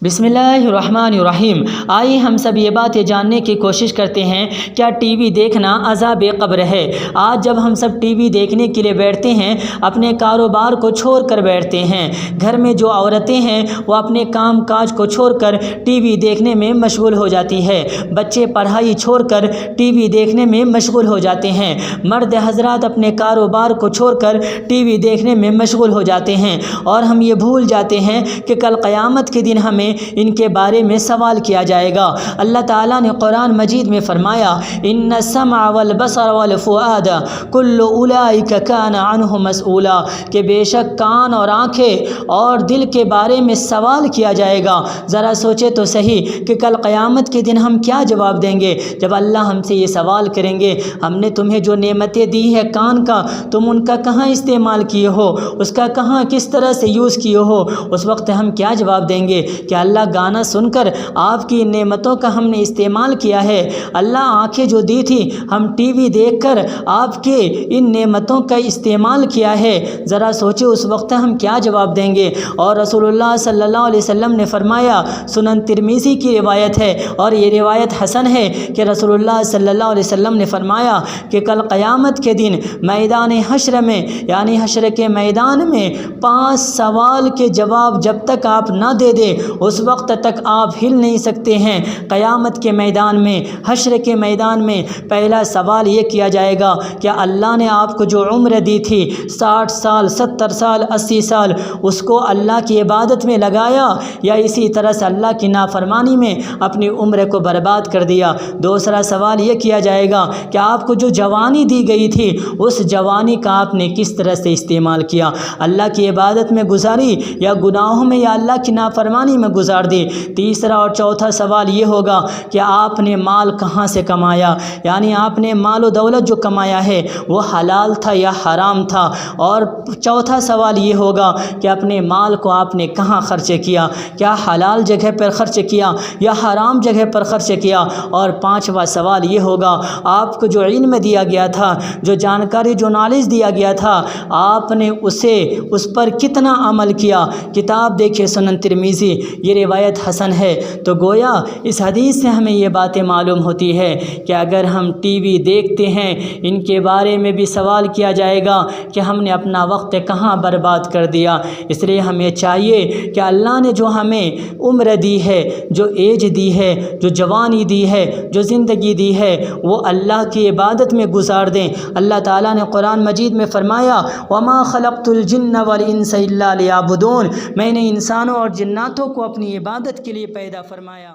بسم اللہ الرحمن الرحیم۔ آئیے ہم سب یہ باتیں جاننے کی کوشش کرتے ہیں، کیا ٹی وی دیکھنا عذاب قبر ہے؟ آج جب ہم سب ٹی وی دیکھنے کے لیے بیٹھتے ہیں، اپنے کاروبار کو چھوڑ کر بیٹھتے ہیں، گھر میں جو عورتیں ہیں وہ اپنے کام کاج کو چھوڑ کر ٹی وی دیکھنے میں مشغول ہو جاتی ہے، بچے پڑھائی چھوڑ کر ٹی وی دیکھنے میں مشغول ہو جاتے ہیں، مرد حضرات اپنے کاروبار کو چھوڑ کر ٹی وی دیکھنے میں مشغول ہو جاتے ہیں، اور ہم یہ بھول جاتے ہیں کہ کل قیامت کے دن ہمیں ان کے بارے میں سوال کیا جائے گا۔ اللہ تعالیٰ نے قرآن مجید میں فرمایا، ان السمع والبصر والفؤاد کل اولئک کان عنہ مسئولا، کہ بے شک کان اور آنکھیں اور دل کے بارے میں سوال کیا جائے گا۔ ذرا سوچے تو صحیح کہ کل قیامت کے دن ہم کیا جواب دیں گے جب اللہ ہم سے یہ سوال کریں گے، ہم نے تمہیں جو نعمتیں دی ہے کان کا، تم ان کا کہاں استعمال کیے ہو، اس کا کہاں کس طرح سے یوز کیے ہو؟ اس وقت ہم کیا جواب دیں گے کہ اللہ گانا سن کر آپ کی نعمتوں کا ہم نے استعمال کیا ہے، اللہ آنکھیں جو دی تھی ہم ٹی وی دیکھ کر آپ کے ان نعمتوں کا استعمال کیا ہے۔ ذرا سوچے اس وقت ہم کیا جواب دیں گے۔ اور رسول اللہ صلی اللہ علیہ وسلم نے فرمایا، سنن ترمذی کی روایت ہے اور یہ روایت حسن ہے، کہ رسول اللہ صلی اللہ علیہ وسلم نے فرمایا کہ کل قیامت کے دن میدان حشر میں، یعنی حشر کے میدان میں 5 سوال کے جواب جب تک آپ نہ دے دیں اس وقت تک آپ ہل نہیں سکتے ہیں۔ قیامت کے میدان میں، حشر کے میدان میں پہلا سوال یہ کیا جائے گا کہ اللہ نے آپ کو جو عمر دی تھی 60 سال 70 سال 80 سال، اس کو اللہ کی عبادت میں لگایا یا اسی طرح سے اللہ کی نافرمانی میں اپنی عمر کو برباد کر دیا؟ دوسرا سوال یہ کیا جائے گا کہ آپ کو جو جوانی دی گئی تھی اس جوانی کا آپ نے کس طرح سے استعمال کیا؟ اللہ کی عبادت میں گزاری یا گناہوں میں یا اللہ کی نافرمانی میں گزار دی؟ تیسرا اور چوتھا سوال یہ ہوگا کہ آپ نے مال کہاں سے کمایا، یعنی آپ نے مال و دولت جو کمایا ہے وہ حلال تھا یا حرام تھا؟ اور چوتھا سوال یہ ہوگا کہ اپنے مال کو آپ نے کہاں خرچ کیا، کیا حلال جگہ پر خرچ کیا یا حرام جگہ پر خرچ کیا؟ اور پانچواں سوال یہ ہوگا، آپ کو جو علم دیا گیا تھا، جو جانکاری جو نالج دیا گیا تھا، آپ نے اس پر کتنا عمل کیا؟ کتاب دیکھیے سنن ترمذی، یہ روایت حسن ہے۔ تو گویا اس حدیث سے ہمیں یہ باتیں معلوم ہوتی ہے کہ اگر ہم ٹی وی دیکھتے ہیں ان کے بارے میں بھی سوال کیا جائے گا کہ ہم نے اپنا وقت کہاں برباد کر دیا۔ اس لیے ہمیں چاہیے کہ اللہ نے جو ہمیں عمر دی ہے، جو ایج دی ہے، جو جوانی دی ہے، جو زندگی دی ہے، وہ اللہ کی عبادت میں گزار دیں۔ اللہ تعالیٰ نے قرآن مجید میں فرمایا، وَمَا خَلَقْتُ الْجِنَّ وَالْإِنسَ إِلَّا لِيَعْبُدُونِ، میں نے انسانوں اور جناتوں کو اپنی عبادت کے لیے پیدا فرمایا۔